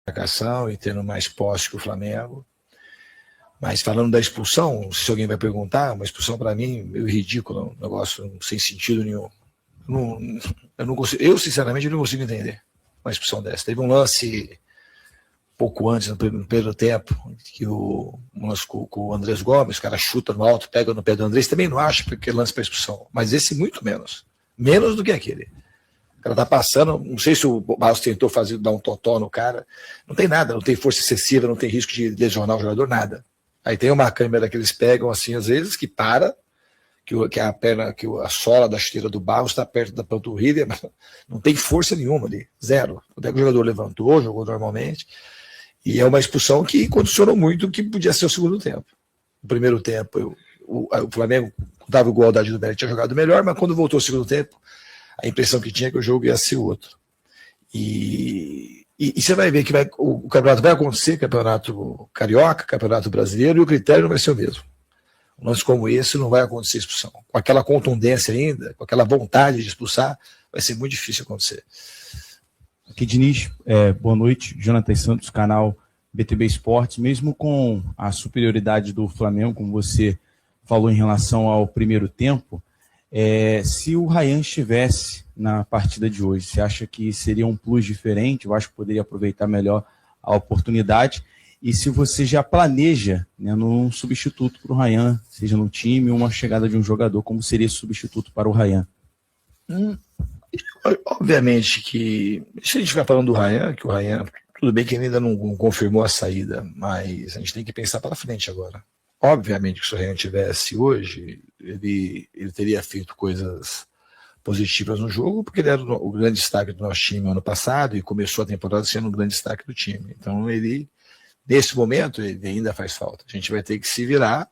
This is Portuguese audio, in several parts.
marcação e tendo mais posse que o Flamengo. Mas falando da expulsão, se alguém vai perguntar, uma expulsão para mim meio ridícula, um negócio sem sentido nenhum. Eu, sinceramente, não consigo entender uma expulsão dessa. Teve um lance pouco antes, no primeiro tempo, que o lance com o Andrés Gomes, o cara chuta no alto, pega no pé do Andrés, também não acho que lance para expulsão, mas esse muito menos. Menos do que aquele. O cara tá passando, não sei se o Barros tentou dar um totó no cara, não tem nada, não tem força excessiva, não tem risco de lesionar o jogador, nada. Aí tem uma câmera que eles pegam assim, às vezes, que para, que a perna, que a sola da chuteira do Barros está perto da panturrilha, mas não tem força nenhuma ali, zero. Até que o jogador levantou, jogou normalmente, e é uma expulsão que condicionou muito o que podia ser o segundo tempo. No primeiro tempo, o Flamengo dava igualdade do Mérito, tinha jogado melhor, mas quando voltou ao segundo tempo, a impressão que tinha é que o jogo ia ser outro. E você vai ver que o campeonato vai acontecer, campeonato carioca, campeonato brasileiro, e o critério não vai ser o mesmo. Um lance como esse não vai acontecer expulsão. Com aquela contundência ainda, com aquela vontade de expulsar, vai ser muito difícil acontecer. Aqui, Diniz, boa noite. Jonathan Santos, canal BTB Esportes. Mesmo com a superioridade do Flamengo, como você falou em relação ao primeiro tempo, se o Ryan estivesse na partida de hoje, você acha que seria um plus diferente? Eu acho que poderia aproveitar melhor a oportunidade. E se você já planeja, né, num substituto para o Ryan, seja no time ou uma chegada de um jogador, como seria esse substituto para o Ryan? Obviamente que, se a gente vai falando do Ryan, que o Ryan, tudo bem que ele ainda não confirmou a saída, mas a gente tem que pensar para frente agora. Obviamente que se o Ryan tivesse hoje, ele teria feito coisas positivas no jogo, porque ele era o grande destaque do nosso time ano passado e começou a temporada sendo o grande destaque do time. Então ele, nesse momento, ele ainda faz falta. A gente vai ter que se virar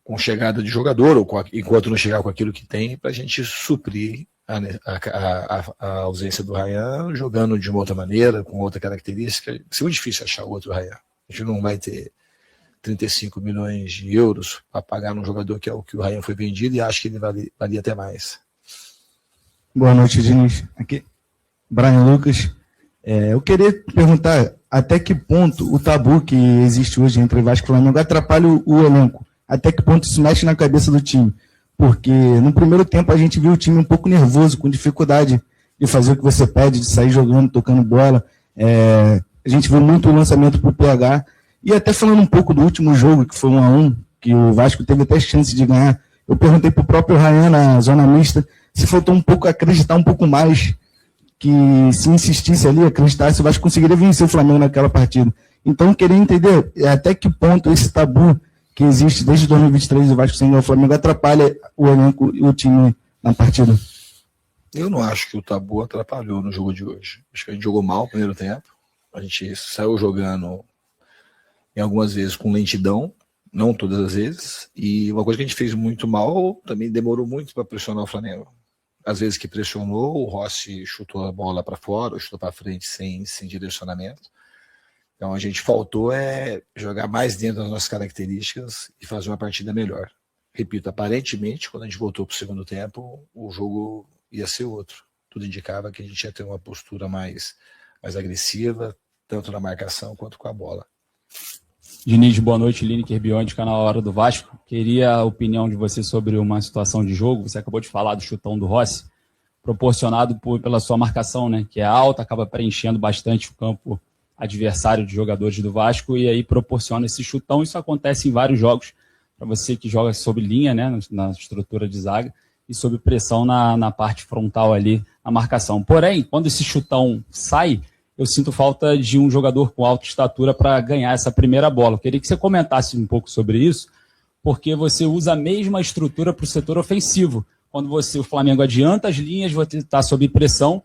com chegada de jogador, ou enquanto não chegar com aquilo que tem, para a gente suprir a ausência do Ryan, jogando de uma outra maneira, com outra característica. Vai ser muito difícil achar outro Ryan. A gente não vai ter 35 milhões de euros para pagar num jogador que é o que o Ryan foi vendido, e acho que ele valia até mais. Boa noite, Diniz. Aqui, Brian Lucas. Eu queria perguntar até que ponto o tabu que existe hoje entre Vasco e Flamengo atrapalha o elenco. Até que ponto isso mexe na cabeça do time. Porque no primeiro tempo a gente viu o time um pouco nervoso, com dificuldade de fazer o que você pede, de sair jogando, tocando bola. A gente viu muito o lançamento para o PH. E até falando um pouco do último jogo, que foi 1-1, que o Vasco teve até chance de ganhar, eu perguntei para o próprio Ryan na zona mista se faltou um pouco acreditar um pouco mais, que se insistisse ali, acreditasse, o Vasco conseguiria vencer o Flamengo naquela partida. Então eu queria entender até que ponto esse tabu que existe desde 2023 do Vasco sem ganhar o Flamengo atrapalha o elenco e o time na partida. Eu não acho que o tabu atrapalhou no jogo de hoje. Acho que a gente jogou mal no primeiro tempo. A gente saiu jogando em algumas vezes com lentidão, não todas as vezes. E uma coisa que a gente fez muito mal, também demorou muito para pressionar o Flamengo. Às vezes que pressionou, o Rossi chutou a bola para fora, ou chutou para frente sem direcionamento. Então a gente faltou jogar mais dentro das nossas características e fazer uma partida melhor. Repito, aparentemente, quando a gente voltou para o segundo tempo, o jogo ia ser outro. Tudo indicava que a gente ia ter uma postura mais agressiva, tanto na marcação quanto com a bola. Diniz, boa noite. Lineker Biondi, canal Hora do Vasco. Queria a opinião de você sobre uma situação de jogo. Você acabou de falar do chutão do Rossi, proporcionado pela sua marcação, né, que é alta, acaba preenchendo bastante o campo adversário de jogadores do Vasco, e aí proporciona esse chutão. Isso acontece em vários jogos, para você que joga sob linha, né, na estrutura de zaga, e sob pressão na parte frontal ali, na marcação. Porém, quando esse chutão sai, eu sinto falta de um jogador com alta estatura para ganhar essa primeira bola. Eu queria que você comentasse um pouco sobre isso, porque você usa a mesma estrutura para o setor ofensivo. Quando o Flamengo adianta as linhas, você está sob pressão,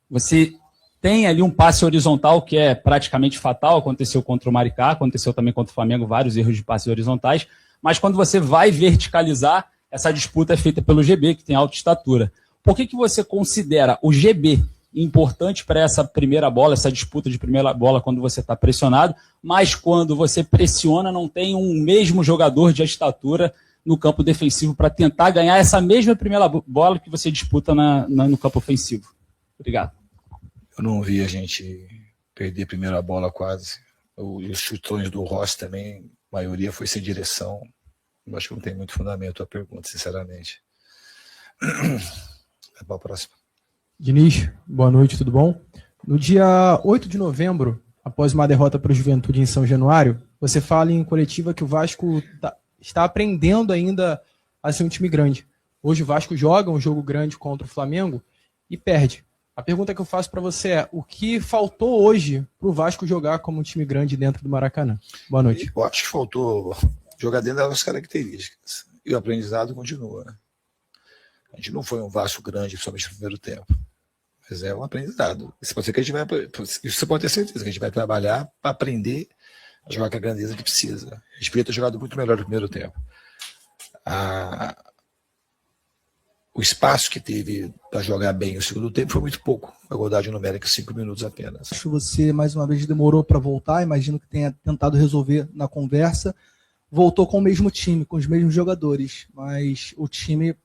você tem ali um passe horizontal que é praticamente fatal, aconteceu contra o Maricá, aconteceu também contra o Flamengo, vários erros de passes horizontais, mas quando você vai verticalizar, essa disputa é feita pelo GB, que tem alta estatura. Por que você considera o GB importante para essa primeira bola, essa disputa de primeira bola quando você está pressionado, mas quando você pressiona não tem um mesmo jogador de estatura no campo defensivo para tentar ganhar essa mesma primeira bola que você disputa no campo ofensivo? Obrigado. Eu não vi a gente perder primeiro a bola quase. E os chutões do Rossi também, a maioria foi sem direção. Eu acho que não tem muito fundamento a pergunta, sinceramente. Vai para a próxima. Diniz, boa noite, tudo bom? No dia 8 de novembro, após uma derrota para o Juventude em São Januário, você fala em coletiva que o Vasco está aprendendo ainda a ser um time grande. Hoje o Vasco joga um jogo grande contra o Flamengo e perde. A pergunta que eu faço para você é: o que faltou hoje para o Vasco jogar como um time grande dentro do Maracanã? Boa noite. Eu acho que faltou jogar dentro das características. E o aprendizado continua, né? A gente não foi um Vasco grande, principalmente no primeiro tempo. Mas é um aprendizado. Isso pode ser que a gente vai. Isso você pode ter certeza, que a gente vai trabalhar para aprender a jogar com a grandeza que precisa. A gente podia ter jogado muito melhor no primeiro tempo. O espaço que teve para jogar bem no segundo tempo foi muito pouco. A igualdade numérica, 5 minutos apenas. Acho que você, mais uma vez, demorou para voltar. Imagino que tenha tentado resolver na conversa. Voltou com o mesmo time, com os mesmos jogadores. Mas o time,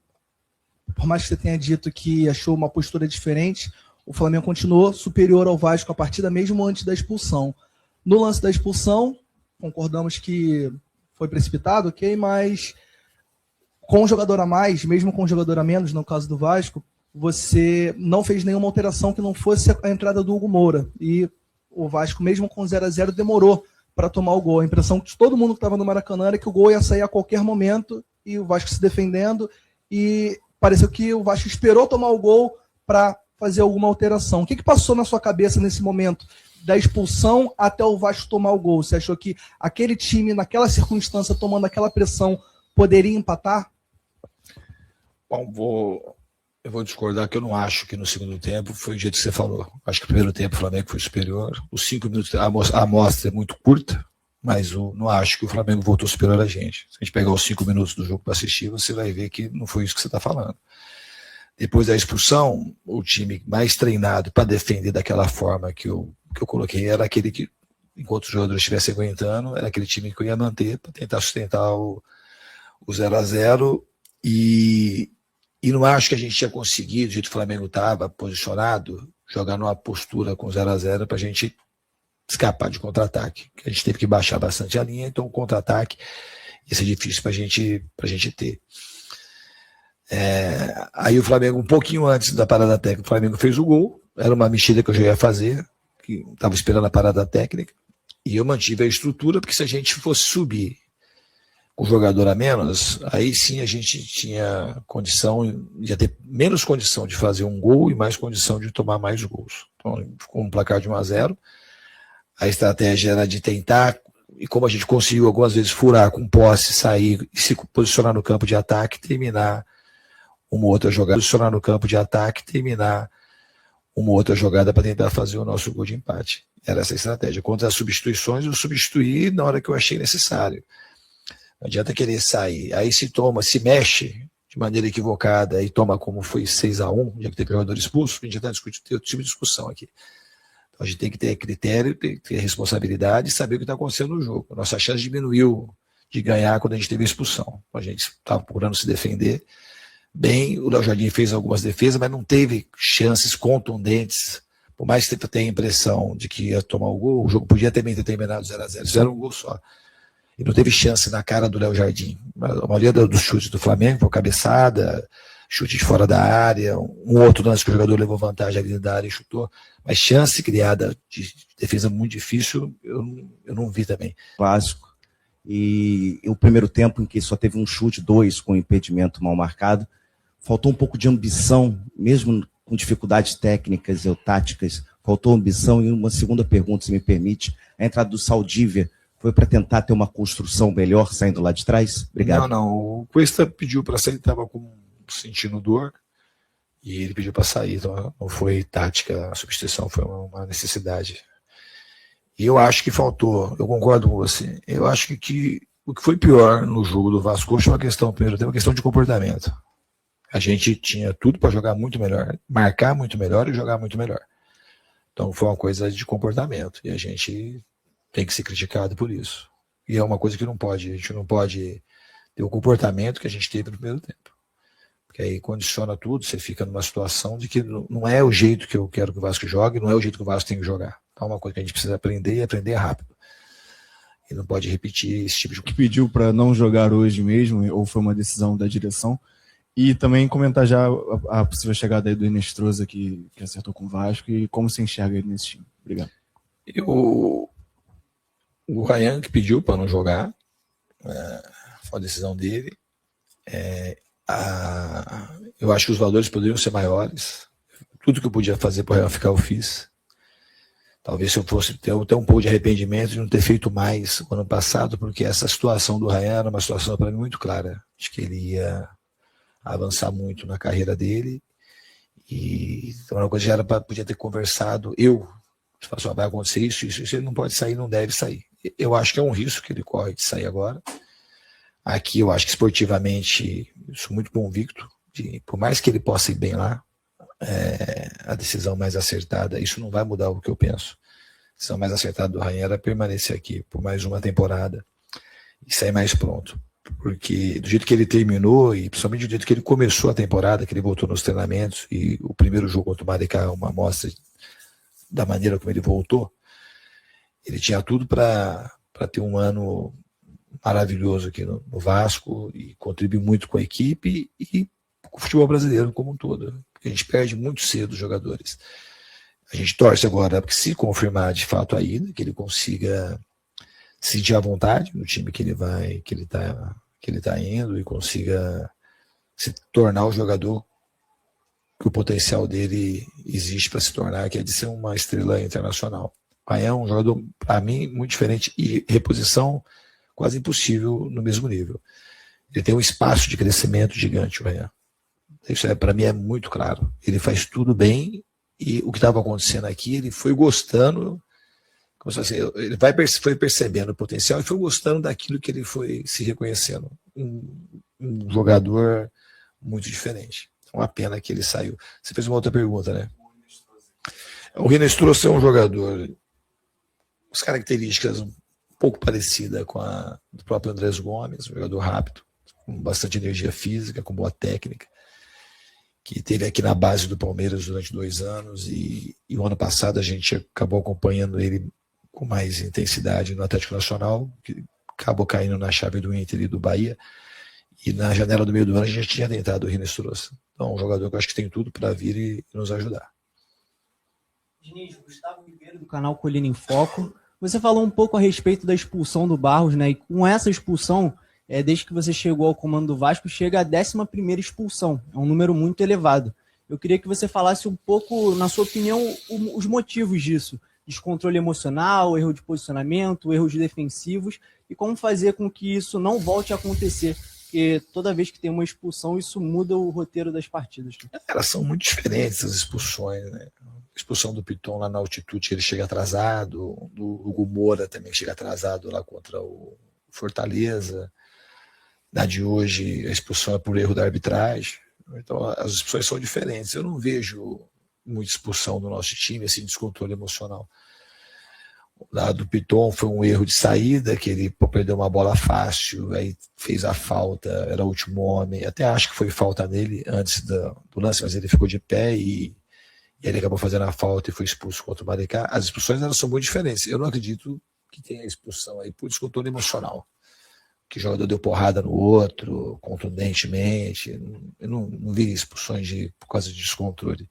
por mais que você tenha dito que achou uma postura diferente, o Flamengo continuou superior ao Vasco a partida mesmo antes da expulsão. No lance da expulsão, concordamos que foi precipitado, ok, mas com um jogador a mais, mesmo com um jogador a menos, no caso do Vasco, você não fez nenhuma alteração que não fosse a entrada do Hugo Moura. E o Vasco, mesmo com 0-0, demorou para tomar o gol. A impressão de todo mundo que estava no Maracanã era que o gol ia sair a qualquer momento, e o Vasco se defendendo, e pareceu que o Vasco esperou tomar o gol para fazer alguma alteração. O que passou na sua cabeça nesse momento, da expulsão até o Vasco tomar o gol? Você achou que aquele time, naquela circunstância, tomando aquela pressão, poderia empatar? Bom, eu vou discordar que eu não acho que no segundo tempo foi o jeito que você falou. Acho que o primeiro tempo o Flamengo foi superior. Os 5 minutos, a amostra é muito curta, mas eu não acho que o Flamengo voltou superior a gente. Se a gente pegar os 5 minutos do jogo para assistir, você vai ver que não foi isso que você está falando. Depois da expulsão, o time mais treinado para defender daquela forma que eu coloquei era aquele que, enquanto os jogadores estivessem aguentando, era aquele time que eu ia manter para tentar sustentar o 0-0. E não acho que a gente tinha conseguido, do jeito que o Flamengo estava posicionado, jogar numa postura com 0-0 para a gente escapar de contra-ataque. A gente teve que baixar bastante a linha, então o contra-ataque ia ser difícil para a gente ter. Aí o Flamengo, um pouquinho antes da parada técnica, o Flamengo fez o gol, era uma mexida que eu já ia fazer, que estava esperando a parada técnica, e eu mantive a estrutura, porque se a gente fosse subir com jogador a menos, aí sim a gente tinha condição, ia ter menos condição de fazer um gol e mais condição de tomar mais gols. Então ficou um placar de 1-0, a estratégia era de tentar, e como a gente conseguiu algumas vezes furar com posse, sair e se posicionar no campo de ataque, terminar uma outra jogada, posicionar no campo de ataque, terminar uma outra jogada para tentar fazer o nosso gol de empate. Era essa a estratégia. Contra as substituições, eu substituí na hora que eu achei necessário. Não adianta querer sair. Aí se mexe de maneira equivocada e toma como foi 6-1, já que teve jogador expulso, a gente já está discutindo outro tipo de discussão aqui. Então a gente tem que ter critério, tem que ter responsabilidade e saber o que está acontecendo no jogo. A nossa chance diminuiu de ganhar quando a gente teve a expulsão. A gente estava procurando se defender bem, o Léo Jardim fez algumas defesas, mas não teve chances contundentes. Por mais que tenha a impressão de que ia tomar o gol, o jogo podia também ter terminado 0-0. Isso era um gol só. E não teve chance na cara do Léo Jardim. A maioria dos chutes do Flamengo foi cabeçada, chute de fora da área, um outro lance que o jogador levou vantagem ali da área e chutou. Mas chance criada de defesa muito difícil, eu não vi também. Clássico. E o primeiro tempo em que só teve um chute, 2 com impedimento mal marcado, faltou um pouco de ambição, mesmo com dificuldades técnicas ou táticas, faltou ambição. E uma segunda pergunta, se me permite, a entrada do Saldívia foi para tentar ter uma construção melhor saindo lá de trás? Obrigado. Não, o Cuesta pediu para sair, ele estava sentindo dor, e ele pediu para sair, então não foi tática, a substituição foi uma necessidade. E eu acho que faltou, eu concordo com você, eu acho que o que foi pior no jogo do Vasco foi uma questão, primeiro tempo, uma questão de comportamento. A gente tinha tudo para jogar muito melhor, marcar muito melhor e jogar muito melhor. Então foi uma coisa de comportamento, e a gente tem que ser criticado por isso. E é uma coisa que a gente não pode ter o comportamento que a gente teve no primeiro tempo. Porque aí condiciona tudo, você fica numa situação de que não é o jeito que eu quero que o Vasco jogue, não é o jeito que o Vasco tem que jogar. Então, é uma coisa que a gente precisa aprender e aprender rápido. E não pode repetir esse tipo de Que pediu para não jogar hoje mesmo, ou foi uma decisão da direção? E também comentar já a possível chegada aí do Inestrosa, que acertou com o Vasco, e como você enxerga ele nesse time. Obrigado. O Ryan que pediu para não jogar, foi a decisão dele. Eu acho que os valores poderiam ser maiores. Tudo que eu podia fazer para o Ryan ficar, eu fiz. Talvez se eu fosse ter até um pouco de arrependimento de não ter feito mais no ano passado, porque essa situação do Ryan era uma situação para mim muito clara. Acho que ele ia avançar muito na carreira dele. E então, uma coisa que já era podia ter conversado. Vai acontecer isso, ele não pode sair, não deve sair. Eu acho que é um risco que ele corre de sair agora. Aqui eu acho que esportivamente, eu sou muito convicto, por mais que ele possa ir bem lá, a decisão mais acertada, isso não vai mudar o que eu penso. A decisão mais acertada do Ryan era permanecer aqui por mais uma temporada e sair mais pronto. Porque do jeito que ele terminou, e principalmente do jeito que ele começou a temporada, que ele voltou nos treinamentos, e o primeiro jogo contra o Maricá é uma amostra da maneira como ele voltou, ele tinha tudo para ter um ano maravilhoso aqui no Vasco e contribuir muito com a equipe e com o futebol brasileiro como um todo. Porque a gente perde muito cedo os jogadores. A gente torce agora para que, se confirmar de fato a ida, que ele consiga se sentir à vontade no time que ele tá indo e consiga se tornar o jogador que o potencial dele existe para se tornar, que é de ser uma estrela internacional. O Ryan é um jogador, para mim, muito diferente e reposição quase impossível no mesmo nível. Ele tem um espaço de crescimento gigante, o Ryan. Isso para mim é muito claro. Ele faz tudo bem e o que estava acontecendo aqui, ele foi gostando, como se fosse, ele foi percebendo o potencial e foi gostando daquilo que ele foi se reconhecendo. Um jogador muito diferente. Uma pena que ele saiu. Você fez uma outra pergunta, né? O Inestrosa é um jogador, as características um pouco parecidas com a do próprio Andrés Gomes, um jogador rápido, com bastante energia física, com boa técnica, que esteve aqui na base do Palmeiras durante 2 anos e o ano passado a gente acabou acompanhando ele com mais intensidade no Atlético Nacional, que acabou caindo na chave do Inter e do Bahia, e na janela do meio do ano a gente tinha tentado o Inestrosa. Então, um jogador que eu acho que tem tudo para vir e nos ajudar. Diniz, Gustavo Ribeiro, do canal Colina em Foco. Você falou um pouco a respeito da expulsão do Barros, né? E com essa expulsão, desde que você chegou ao comando do Vasco, chega a 11ª expulsão. É um número muito elevado. Eu queria que você falasse um pouco, na sua opinião, os motivos disso. Descontrole emocional, erro de posicionamento, erros defensivos, e como fazer com que isso não volte a acontecer. Porque toda vez que tem uma expulsão, isso muda o roteiro das partidas. Elas são muito diferentes, as expulsões, né? A expulsão do Piton lá na altitude, ele chega atrasado, do Hugo Moura também chega atrasado lá contra o Fortaleza. Na de hoje, a expulsão é por erro da arbitragem. Então, as expulsões são diferentes. Eu não vejo muita expulsão no nosso time, assim, descontrole emocional. Lá do Piton foi um erro de saída, que ele perdeu uma bola fácil, aí fez a falta, era o último homem. Até acho que foi falta nele antes do lance, mas ele ficou de pé e ele acabou fazendo a falta e foi expulso contra o Maricá. As expulsões elas são muito diferentes. Eu não acredito que tenha expulsão aí por descontrole emocional. Que o jogador deu porrada no outro, contundentemente. Eu não vi expulsões por causa de descontrole.